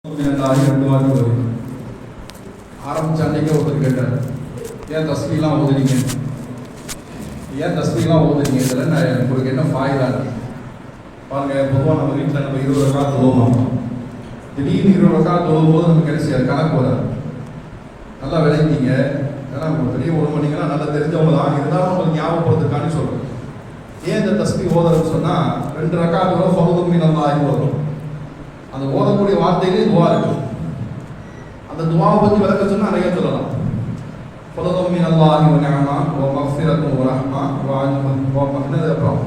ஆரம்பிச்ச அன்னைக்கே ஒருத்தர் கேட்டார், ஏன் தஸ்பீலாம் ஓதுறீங்க, ஏன் தஸ்பீலாம் ஓதுறீங்க, இதில் நான் உங்களுக்கு என்ன ஃபாயிதா இருக்கு பாருங்க. பொதுவாக நம்ம வீட்டில் நம்ம 20 ரக்காத் தொழுவோம், திடீர்னு 20 ரக்காத் தொழுவும் போது நமக்கு கிடைச்சி அது கணக்கு வராது. நல்லா விளைவிங்க, ஏன்னா உங்களுக்கு பெரிய ஒரு மணிங்கன்னா நல்லா தெரிஞ்சவங்க தான், இருந்தாலும் உங்களுக்கு ஞாபகப்படுத்துக்கான்னு சொல்கிறேன். ஏன் இந்த தஸ்பீ ஓதுறதுன்னு சொன்னால் 2 ரக்காத்தோட ஃபர்தும் நல்லா ஆகி ஓதும். அந்த ஓதக்கூடிய வார்த்தையிலே துவா இருக்கு. அந்த துவாவை பற்றி விளக்க சொன்னால் நிறைய சொல்லலாம். ஃபர்தும் மினல்லாஹி வ நிஅமா வ மக்ஃபிரத்தும் வ ரஹ்மா வ என்னது அப்புறம்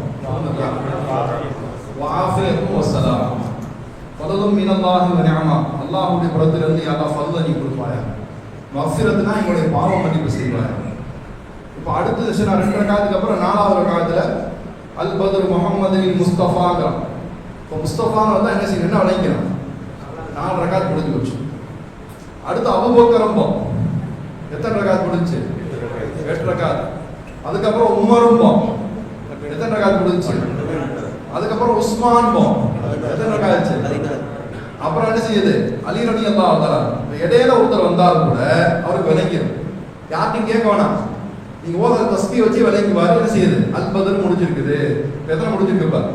வ ஆஃபியத்தும் வ ஸலாம். ஃபர்தும் மினல்லாஹி வ நிஅமா, அல்லாஹ்வுடைய புறத்திலிருந்து அல்லாஹ் ஃபர்த நீ கொடுப்பாயா. மக்ஃபிரத்துனா எங்களுடைய பாவம் மன்னிப்பு செய்வாயா. இப்போ அடுத்த விஷயம் 2 ரக்காத்துக்கு அப்புறம் 4வது ரக்காத்துல அல் பத்ர் முஹம்மதின் முஸ்தஃபாங்கிறான். இப்போ முஸ்தஃபான்னு வந்தால் என்ன செய்யணும், என்ன விளைக்கிறான், 4 ரக்காத் முடிஞ்சு போச்சு. அடுத்து அபூபக்கர் ரொம்போம், எத்தனை ரக்காத் முடிஞ்சு, 8 ரக்காத். அதுக்கப்புறம் உமரும்போம், எத்தனை ரக்காத் முடிஞ்சு. அதுக்கப்புறம் உஸ்மான் போம், எத்தனை ரக்காத். அப்புறம் என்ன செய்யுது, அலி ரலியல்லாஹு தஆலா. இடையில ஒருத்தர் வந்தாலும் கூட அவருக்கு விளைக்கிறது, யார்ட்டையும் கேட்க வேணாம், நீங்க ஓதுற தஸ்பீ வச்சு விளைக்குவாரு. என்ன செய்யுது, அல் பத்ர் முடிஞ்சிருக்குது. எத்தனை முடிஞ்சிருக்கு பாரு,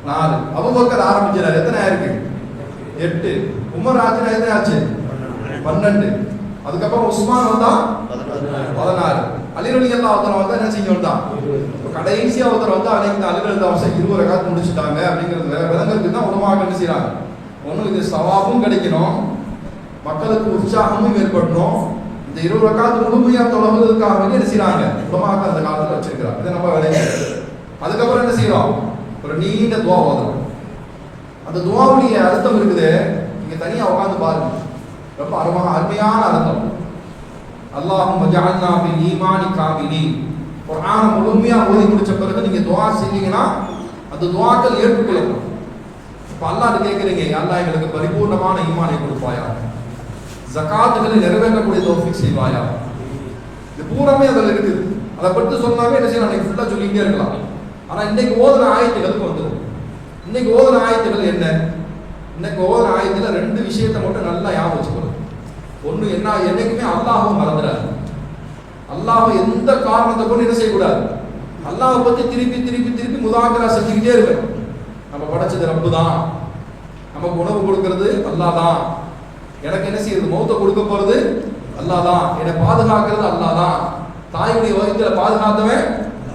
4. அபூபக்கர் ஆரம்பிச்சாரு, எத்தனை ஆயிருக்கு, 8. உமர் ஆச்சுனா எத்தனை ஆச்சு, 12. அதுக்கப்புறம் உஸ்மான் வந்தா 16. அலி ரலியல்லாஹு தஆலா வந்தா என்ன செய்ய வந்தான், கடைசியா ஒருத்தர் வந்தா அன்னைக்கு அலி ரலியல்லாஹு தஆலா 20 ரக்காத் முடிச்சுட்டாங்க அப்படிங்கிறது விளங்குறதுக்கு தான் உலமாக்கள் என்ன செய்யறாங்க. ஒன்றும் இது சவாபும் கிடைக்கணும், மக்களுக்கு உற்சாகமும் ஏற்படணும். இந்த 20 ரக்காத் முழுமையா தொழுவதற்காக வேண்டி என்ன செய்யறாங்க உலமாக்கள் அந்த காலத்தில் வச்சிருக்கிறாங்க. இதை நம்ம விளையாடு. அதுக்கப்புறம் என்ன செய்யறோம், ஒரு நீண்ட துவா ஓதுறோம். அந்த துவாவுடைய அர்த்தம் இருக்குது, நீங்க தனியா உட்காந்து பாருங்க, ரொம்ப அருமையான அர்த்தம். அல்லாஹும்ம ஜஅல்னா பில் ஈமானி காமிலீன். குர்ஆனை முழுமையா ஓதி முடிச்ச பிறகு நீங்க துவா செஞ்சீங்கன்னா அந்த துவாக்கள் ஏற்றுக்கொள்ளப்படும். இப்போ அல்லாஹ் கேட்குறீங்க, அல்லாஹ் எங்களுக்கு பரிபூர்ணமான ஈமானை கொடுப்பாயா, ஜகாத்துகளை நிறைவேற்றக்கூடிய தௌஃபீக் செய்வாயா. இது பூராமே அதில் இருக்குது. அதை பற்றி சொன்னாவே என்ன செய்யலாம், அன்னைக்கு ஃபுல்லாக சொல்லிக்கிட்டே இருக்கலாம். ஆனால் இன்னைக்கு ஓதுன ஆயத்துகளுக்கு வந்துடும். இன்னைக்கு ஓதுன ஆயத்துகள் என்ன, இன்னைக்கு ஓதுன ஆயத்தில் 2 விஷயத்தை மட்டும் நல்லா ஞாபகம் வச்சுக்கணும். ஒன்று என்ன, என்னைக்குமே அல்லாஹ்வை மறந்துடாது. அல்லாஹ்வை எந்த காரணத்தை கொண்டு என்ன செய்யக்கூடாது, அல்லாஹ்வை பற்றி திருப்பி திருப்பி திருப்பி முதாக்கரா செஞ்சுக்கிட்டே இருக்கணும். நம்ம படைச்சது ரப்பு தான், நமக்கு உணவு கொடுக்கறது அல்லாஹ் தான், எனக்கு என்ன செய்யுது மௌத்தை கொடுக்க போறது அல்லாஹ் தான், என்னை பாதுகாக்கிறது அல்லாஹ் தான், தாயுடைய வயிற்றுல பாதுகாத்தவன்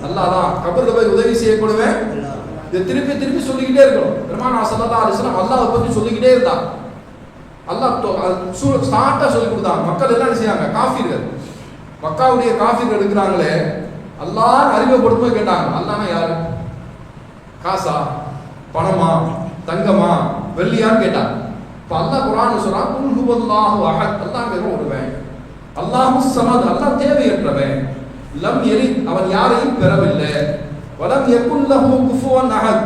அல்லாஹ் தான், கபர்ல போய் உதவி செய்யப்படுவேன். இதை திருப்பி திருப்பி சொல்லிக்கிட்டே இருக்கணும். பெருமானார் ஸல்லல்லாஹு அலைஹி வஸல்லம் அல்லாஹ்வை பற்றி சொல்லிக்கிட்டே இருந்தான். அல்லாஹ் ஸ்டார்ட்டா சொல்லி கொடுத்தாங்க. மக்கள் எல்லாம் என்ன செய்யாங்க, காஃபிர்கள், மக்காவுடைய காஃபிர்கள் இருக்கிறாங்களே, அல்லாஹ் அறிமுகப்படுத்தும் கேட்டாங்க. அல்லாஹ்னா யாரு, காசா, பணமா, தங்கமா, வெள்ளியான்னு கேட்டாங்க. இப்போ அல்லாஹ் குர்ஆன்ல சொல்றான், குல் ஹுவல்லாஹு அஹத், அல்லாஹ் ஒருவன், அல்லாஹுஸ் ஸமத், அல்லாஹ் தேவையற்றவன், லம் யலித், அவன் யாரையும் பெறவில்லை, வலம் யகுல் லஹு குஃபுவன் அஹத்,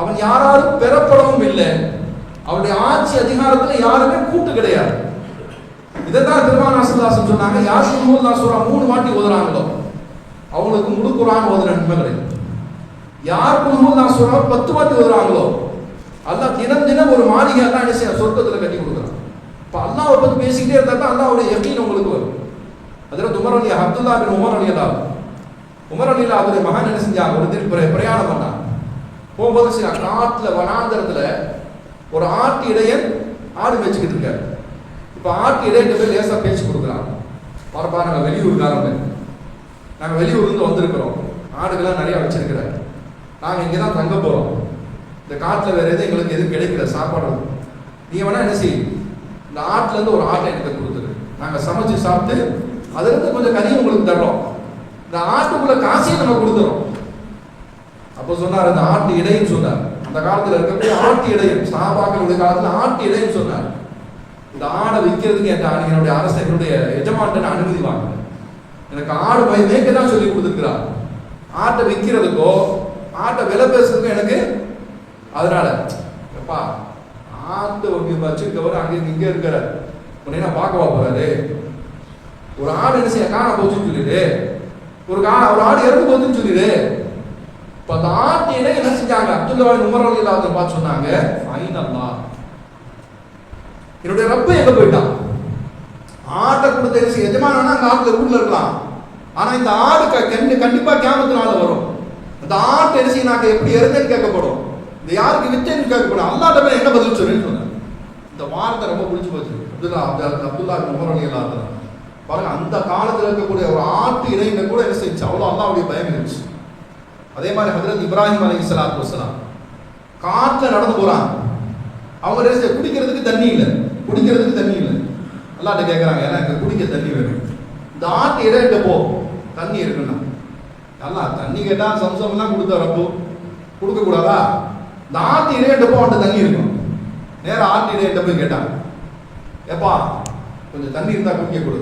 அவன் யாராலும் பெறப்படவும் இல்லை, அவருடைய ஆட்சி அதிகாரத்தில் யாருமே கூட்டு கிடையாது. இதைத்தான் பெருமானார் ஸல்லல்லாஹு அலைஹி வஸல்லம் சொன்னாங்க, யார் குல்ஹுவல்லாஹ் சூரா 3 வாட்டி ஓதுறாங்களோ அவங்களுக்கு முழு குர்ஆன் ஓதுற நன்மை கிடைக்கும். யார் குல்ஹுவல்லாஹ் சூரா 10 வாட்டி ஓதுறாங்களோ அல்லாஹ் தினம் தினம் ஒரு மாளிகை எல்லாம் என்ன செய்ய சொர்க்கத்தில் கட்டி கொடுக்குறான். இப்போ அல்லாஹ்வை பற்றி பேசிக்கிட்டே இருந்தா தான் அல்லாஹ்வுடைய யகீன் உங்களுக்கு வரும். அதில் அப்துல்லா பின் உமர் ரலியல்லாஹு, உமர் ரலியல்லாஹு அவருடைய மகன் என்ன செஞ்சாங்க, ஒரு தினம் பிரயாணம் பண்ணாங்க. போகும்போது சரி காட்டில் வனாந்தரத்தில் ஒரு ஆட்டு இடையன் ஆடு மேய்ச்சிக்கிட்டு இருக்காரு. இப்போ ஆட்டு இடையிட்ட போய் லேசாக பேச்சு கொடுக்குறாங்க. பாருப்பா, நாங்கள் வெளியூருக்காரங்க, நாங்கள் வெளியூர்லேருந்து வந்திருக்கிறோம், ஆடுகள்லாம் நிறையா வச்சிருக்கிறாரு, நாங்கள் இங்கே தான் தங்க போகிறோம், இந்த காட்டில் வேறு எதுவும் எங்களுக்கு எதுவும் கிடைக்கல சாப்பாடு, நீ வேணா என்ன செய்யும், இந்த ஆட்டிலேருந்து ஒரு ஆட்டை எனக்கு கொடுத்துரு, நாங்கள் சமைச்சு சாப்பிட்டு அதுலேருந்து கொஞ்சம் கறியும் உங்களுக்கு தர்றோம், இந்த ஆட்டுக்குள்ள காசையும் நம்ம கொடுத்துறோம். அப்போ சொன்னார், இந்த ஆட்டு இடைன்னு சொன்னார். அந்த காலத்தில் இருக்கக்கூடிய ஆட்டு இடையும், சஹாபாக்களுடைய காலத்தில் ஆட்டு இடைன்னு சொன்னார். இந்த ஆடை விற்கிறதுக்கு என்னுடைய அரசு, என்னுடைய எஜமான்ட்ட அனுமதி வாங்க, எனக்கு ஆடு மேய்க்க தான் சொல்லி கொடுத்துருக்கிறார், ஆட்டை விற்கிறதுக்கோ ஆட்டை விலை பேசுறதுக்கோ எனக்கு, அதனால எப்பா ஆட்டு வச்சிருக்கவர் அங்கே இங்கே இருக்கிறார், உடனே பார்க்கவா போறாரு, ஒரு ஆடு என்ன செய்ய காண போச்சுன்னு சொல்லிடு, ஒரு ஆடு இறந்து போச்சுன்னு சொல்லிடு. இப்போ அந்த ஆட்டு என்ன செஞ்சாங்க, அப்துல்லா பின் உமர் ரலியல்லாஹு அன்ஹு பார்த்து சொன்னாங்க, ஃபைனல்லா என்னுடைய ரப்ப எங்க போயிட்டான்? ஆட்டை கொடுத்த எஜமானா அந்த ஆட்டுல ஊர்ல இருக்கலாம். ஆனா இந்த ஆடு கண்டிப்பா கியாமத்து நாள்ல வரும். அந்த ஆட்டு என்ன செய்ய எப்படி இறந்தேன்னு கேட்கப்படும். இந்த யாருக்கு வித்தேன்னு கேட்கப்படும். அல்லாஹ்ட்ட போய் என்ன பதில் சொல்றேன்னு சொன்னேன். இந்த வார்த்தை ரொம்ப பிடிச்சு போச்சு. அப்துல்லா உமர் ரலியல்லாஹு அன்ஹு பாருங்க, அந்த காலத்தில் இருக்கக்கூடிய ஒரு ஆட்டு இறையில கூட என்ன செஞ்சு அவ்வளோ அல்லாஹ்வுடைய பயம் இருந்துச்சு. அதே மாதிரி ஹஜ்ரத் இப்ராஹிம் அலைஹிஸ்ஸலாத்து வஸ்ஸலாம் காட்டுல நடந்து போறாங்க. அவங்க குடிக்கிறதுக்கு தண்ணி இல்லை, அல்லாஹ்ட்ட கேட்கறாங்க, ஏன்னா எனக்கு குடிக்க தண்ணி வேணும். இந்த ஆட்டு இடையிட்ட போ, தண்ணி இருக்குன்னா. அல்லாஹ் தண்ணி கேட்டா சம்சம்லாம் கொடுத்த ரப்பு கொடுக்க கூடாதா? இந்த ஆட்டு இடையிட்ட போ, அவன்கிட்ட தண்ணி இருக்கும். நேரம் ஆட்டு இடையிட்ட போய் கேட்டாங்க, ஏப்பா கொஞ்சம் தண்ணி இருந்தா குடிக்க கொடு.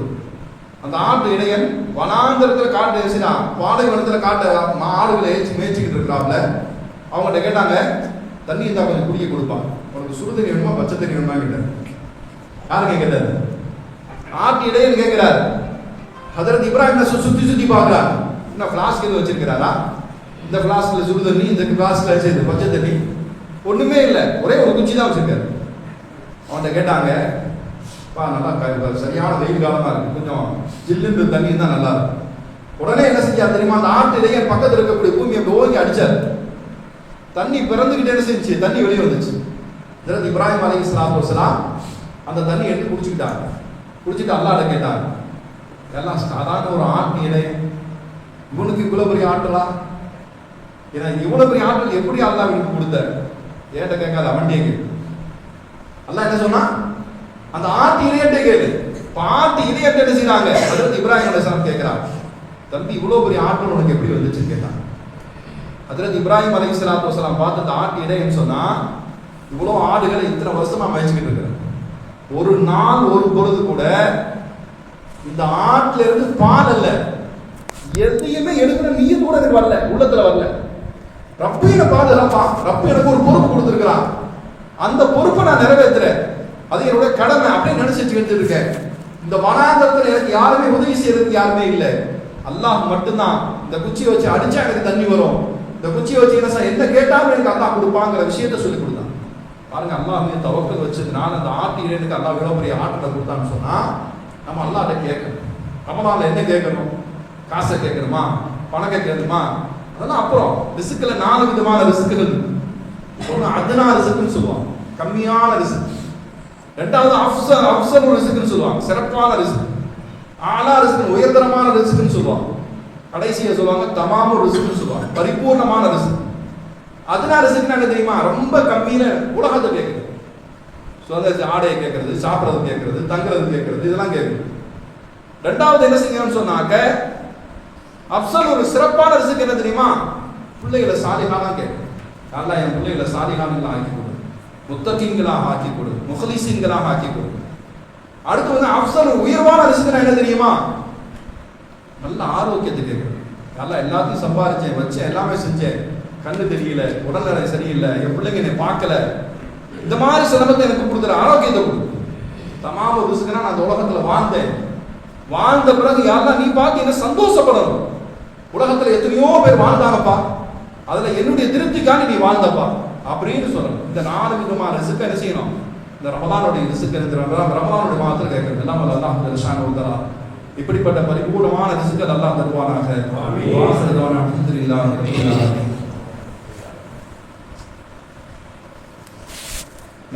அந்த ஆட்டு இடையன் வனாந்தரத்துல காட்டு ஏசினா பாலைவனத்துல காட்ட ஆடுகளை மேய்ச்சிக்கிட்டு இருக்கிறாப்ல. அவங்ககிட்ட கேட்டாங்க, தண்ணி இருந்தா கொஞ்சம் குடிக்க கொடுப்பான். உனக்கு சுடு தண்ணி வேணுமா பச்சை தண்ணி வேணுமா கேட்டார். யாருக்கு கேட்டாரு? ஆட்டு இடையன் கேட்கிறார். ஹஜ்ரத் இப்ராஹிம் சுத்தி பார்க்கிறார். என்ன பிளாஸ்க் எதுவும் வச்சிருக்கிறாரா? இந்த பிளாஸ்க்ல சுடு தண்ணி, இந்த பிளாஸ்க்ல பச்சை தண்ணி ஒண்ணுமே இல்லை, ஒரே ஒரு குச்சி தான் வச்சிருக்காரு. அவன்கிட்ட கேட்டாங்க, நல்லா சரியான வெயில் காலமா இருக்கு, கொஞ்சம் ஜில்லுன்ற தண்ணி தான் நல்லா இருக்கும். உடனே என்ன செஞ்சா தெரியுமா? அந்த ஆட்டு இடையன் பக்கத்தில் இருக்கக்கூடிய பூமியை ஓங்கி அடிச்சார். தண்ணி பிறந்துகிட்டே என்ன செஞ்சு தண்ணி வெளியே வந்துச்சு. இப்ராஹிம் அலைஹிஸ்ஸலாத்து வஸ்ஸலாம் அந்த தண்ணி எடுத்து குடிச்சுக்கிட்டாங்க. குடிச்சிட்டு அல்லாஹ்ட்ட கேட்டாங்க, எல்லாம் சாதாரண ஒரு ஆட்டு இடையன், இவனுக்கு இவ்வளவு பெரிய ஆட்டலா? ஏன்னா இவ்வளவு பெரிய ஆற்றல் எப்படி அல்லாஹ் இவனுக்கு கொடுத்த? ஏட்ட கேட்காத, அவன்டே கேளு. அல்லாஹ் என்ன சொன்னா? அந்த ஆட்டு இடையட்டே கேளு. ஆட்டு இடையட்டை என்ன செய்யறாங்க? ஹஜ்ரத் இப்ராஹிம் அலைஹிஸ்ஸலாம் கேட்கிறாங்க, தம்பி இவ்வளவு பெரிய ஆற்றல் உனக்கு எப்படி வந்துச்சுன்னு கேட்டாங்க. ஹஜ்ரத் இப்ராஹிம் அலைஹிஸ்ஸலாத்து வஸ்ஸலாம் பார்த்து அந்த ஆட்டு இடையன்னு சொன்னா, இவ்வளவு ஆடுகளை இத்தனை வருஷமா மேய்ச்சிக்கிட்டு இருக்கிறேன், ஒரு நாள் ஒரு பொழுது கூட இந்த ஆட்டுல இருந்து பால் அல்ல எதையுமே எடுக்கிற நீர் கூட எனக்கு வரல, உள்ளத்துல வரல. ரப்பு என்ன பாதுகாப்பான், ரப்பு எனக்கு ஒரு பொறுப்பு கொடுத்திருக்கிறான், அந்த பொறுப்பை நான் நிறைவேற்றுறேன், அது என்னோட கடமை அப்படின்னு நினைச்சிட்டு இருக்கேன். இந்த வனாந்தரத்துல எனக்கு யாருமே உதவி செய்யறதுக்கு யாருமே இல்லை, அல்லாஹ் மட்டும்தான். இந்த குச்சியை வச்சு அடிச்சா எனக்கு தண்ணி வரும், இந்த குச்சியை வச்சு என்ன கேட்டாலும் எனக்கு அல்லாஹ் கொடுப்பாங்கிற விஷயத்த சொல்லி கொடுத்தான். பாருங்க, அல்லாஹ் மீது தவக்கல் வச்சதுனால அந்த ஆட்டு இறைனுக்கு அல்லாஹ் எவ்வளவு பெரிய ஆட்டத்தை கொடுத்தான்னு சொன்னா, நம்ம அல்லாஹ்ட்ட கேட்கணும். ரமலான்ல என்ன கேட்கணும்? காசை கேட்கணுமா, பணம் கேட்கணுமா? அதெல்லாம் அப்புறம். ரிஸ்க்ல 4 விதமான ரிஸ்க்குகள். ஒன்று அதுனா ரிஸ்க்குன்னு சொல்லுவாங்க, கம்மியான ரிஸ்க். ரெண்டாவது அஃப்சல் ரிஸ்க்குன்னு சொல்லுவாங்க, சிறப்பான ரிஸ்க். ஆலா ரிஸ்க், உயர்தரமான ரிஸ்க்குன்னு சொல்லுவாங்க. கடைசியை சொல்லுவாங்க தமாமு ரிஸ்க்குன்னு சொல்லுவாங்க, பரிபூர்ணமான ரிஸ்க். அதுனா ரிஸ்க் என்ன தெரியுமா? ரொம்ப கம்மியில உலகத்தை கேட்குறது, ஆடையை கேட்கறது, சாப்பிட்றது கேட்கறது, தங்குறது கேட்கறது, இதெல்லாம் கேட்குறது. ரெண்டாவது என்ன செய்யணும்னு சொன்னாக்க அப்சல் ஒரு சிறப்பான ரிஸ்க் என்ன தெரியுமா? பிள்ளைகளை சாலிஹானா கேட்கணும். அல்லாஹ் என் பிள்ளைகளை சாலிஹான்களா ஆக்கி கொடு, முத்தகீன்களாக ஆக்கி கொடு, முஹ்லிஸீன்களாக ஆக்கி கொடு. அடுத்து வந்து அப்சல் உயர்வான ரிஸ்க் என்ன தெரியுமா? நல்ல ஆரோக்கியத்தை கேட்கணும். அல்லாஹ் எல்லாத்தையும் சம்பாதிச்சேன், வச்சேன், எல்லாமே செஞ்சேன், கண்ணு தெரியல, உடல்நிலை சரியில்லை, என் பிள்ளைங்க என்னை பார்க்கல, இந்த மாதிரி சிலபத்தை எனக்கு கொடுக்குற ஆரோக்கியத்தை கொடு. தமாம ரிஸ்க்னா நான் அந்த உலகத்துல வாழ்ந்த பிறகு யாரெல்லாம் நீ பார்த்து என்ன சந்தோஷப்படணும். உலகத்துல எத்தனையோ பேர் வாழ்ந்தாங்கப்பா, அதுல என்னுடைய திருப்திக்காக நீ வாழ்ந்தப்பா அப்படின்னு சொல்லணும். இந்த 4 விதமான ரிஸ்க் என்ன செய்யணும்? இந்த ரமலானுடைய ரிஸ்க் ரமலானுடைய மாதத்தில் கேட்கறது எல்லாம் அல்லாஹ் ஜல்லஷானஹு வ தஆலா இப்படிப்பட்ட பரிபூர்ணமான ரிஸ்க்கள் அல்லாஹ் தருவானாக. அல்ஹம்துலில்லாஹ்.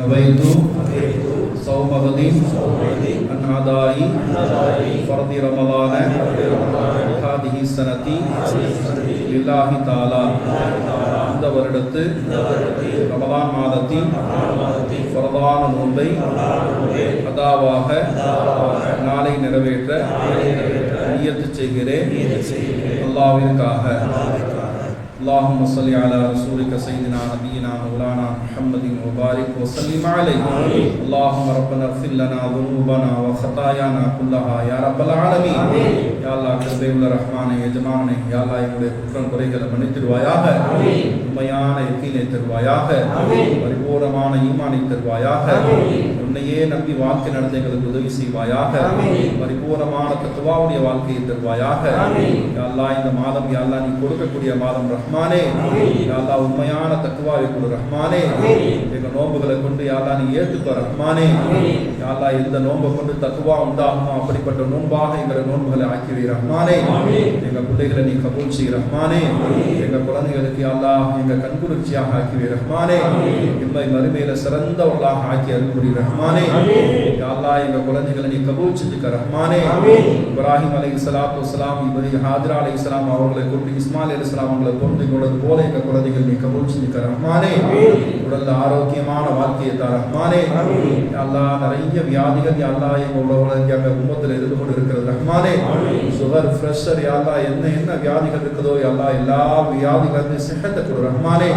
نويت صوم غد عن أداء فرض رمضان هذه السنة لله تعالى. இந்த வருடத்து ரமலான் மாதத்தின் ஃபர்தான நோன்பை அதாவாக நாளை நிறைவேற்ற நியத்து செய்கிறேன் அல்லாஹ்விற்காக. اللهم صل على رسولك سيدنا نبينا مولانا محمد وبارك وسلم عليه. اللهم ربنا اغفر لنا ذنوبنا وخطايانا كلها يا رب العالمين. يا الله கிருபையுள்ள ரஹ்மானே, எஜமானே, யா அல்லாஹ் என்னுடைய குற்றம் குறைகளை மன்னித்திடுவாயாக, உண்மையான யக்கீனை தருவாயாக, பரிபூர்ணமான ஈமானை தருவாயாக, உன்னையே அப்படியே நம்பி வாழ்க்கை நடத்த எங்களுக்கு உதவி செய்வாயாக. பரிபூர்ணமான தக்வாவுடைய வாழ்க்கையை தருவாயாக. யா அல்லாஹ் இந்த மாதம் யா அல்லாஹ் நீ கொடுக்கக்கூடிய மாதம் ரஹ்மானே. யா அல்லாஹ் உண்மையான தக்வாவை கொடு ரஹ்மானே. எங்க நோன்புகளை கொண்டு யா அல்லாஹ் நீ ஏற்றுக்கோ ரஹ்மானே. யா அல்லாஹ் எந்த நோன்பை கொண்டு தக்வா உண்டாகுமோ அப்படிப்பட்ட நோன்பாக எங்களை நோன்புகளை ஆக்கிவை ரஹ்மானே. எங்க பிள்ளைகளை நீ கபூல் செய் ரஹ்மானே. எங்க குழந்தைகளுக்கு யா அல்லாஹ் எங்க கண்குளிர்ச்சியாக ஆக்கிவை ரஹ்மானே. இம்மை மறுமையில சிறந்தவர்களாக ஆக்கி அருள்புரி ரஹ்மானே. யா அல்லாஹ் எங்க குழந்தைகளை நீ கபூல் செஞ்சுக்க ரஹ்மானே. இப்ராஹிம் அலைஹிஸ்ஸலாத்து வஸ்ஸலாம் ஹாஜரா அலைஹிஸ்ஸலாம் அவர்களை கொண்டு இஸ்மாயில் அலைஹிஸ்ஸலாம் அவர்களை பொருந்து கொண்டது போல எங்க குழந்தைகள் நீ கபூல் செஞ்சுக்க ரஹ்மானே. உடல்ல ஆரோக்கியமான வாழ்க்கையை தா ரஹ்மானே. யா அல்லாஹ் நிறைய வியாதிகள் யா அல்லாஹ் எங்க உம்மத்தில் இருந்து கொண்டு இருக்கிறது ரஹ்மானே. சுகர், பிரஷர் யா அல்லாஹ் என்ன வியாதிகள் இருக்குதோ யா அல்லாஹ் எல்லா வியாதிகளுக்கும் சிஹத்தை கொடு ரஹ்மானே.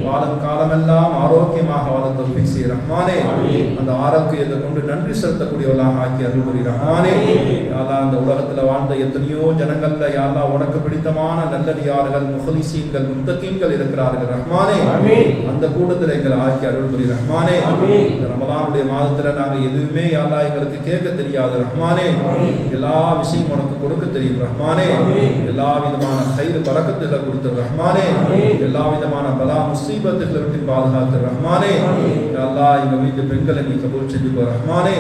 வாழும் காலமெல்லாம் ஆரோக்கியமாக வாழ தௌஃபீக் செய் ரஹ்மானே. அந்த ஆரோக்கியத்தை கொண்டு நன்றி செலுத்தக்கூடியவர்களாக ஆக்கி அருள்புரி ரஹ்மானே. யா அல்லாஹ் அந்த உலகத்துல வாழ்ந்த எத்தனையோ ஜனங்கள்ல யா அல்லாஹ் உனக்கு பிடித்தமான நல்லடியார்கள், முஹ்லிசீன்கள், முத்தகீன்கள் இருக்கிறார்கள் ரஹ்மானே. அந்த கூட்டத்தில் எங்களை ஆக்கி அருள்புரி ரஹ்மானே. இந்த ரமலானுடைய மாதத்துல நாங்க எதுவுமே யா அல்லாஹ் எங்களுக்கு கேட்க தெரியாது ரஹ்மானே. எல்லா விஷயம் உனக்கு கொடுக்க தெரியும் ரஹ்மானே. எல்லா விதமான கைது பறக்கத்துகளை கொடுத்து ரஹ்மானே. எல்லா விதமான பலா முசீபத்துகளை விட்டு பாதுகாத்து ரஹ்மானே. யா அல்லாஹ் எங்க வீட்டு பெண்களை நீ கபூல் செஞ்சுக்கோ ரஹ்மானே.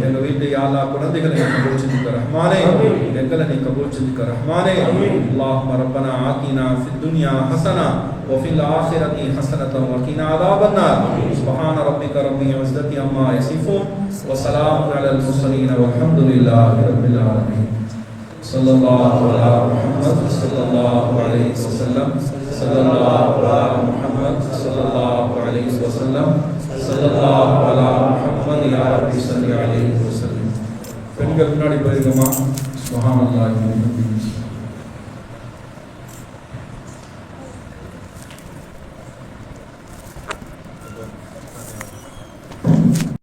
எங்க வீட்டு யா அல்லாஹ் குழந்தைகளை நீ கபூல் செஞ்சுக்கோ ரஹ்மானே. எங்களை நீ கபூல் செஞ்சுக்கோ ரஹ்மானே. அல்லாஹும்ம ரப்பனா ஆத்தினா ஃபித் துன்யா ஹஸனா وفي الآخرة حسنة وقنا عذاب النار. سبحان ربك رب العزة عما يصفون وسلام على المرسلين والحمد لله رب العالمين. صلى الله على محمد صلى الله عليه وسلم. صلى الله على محمد صلى الله عليه وسلم. صلى الله على محمد يا رب صل عليه وسلم. பெண்கள் முன்னாடி போயிருக்கோமா? சுப்ஹானல்லாஹி வ பிஹம்திஹி.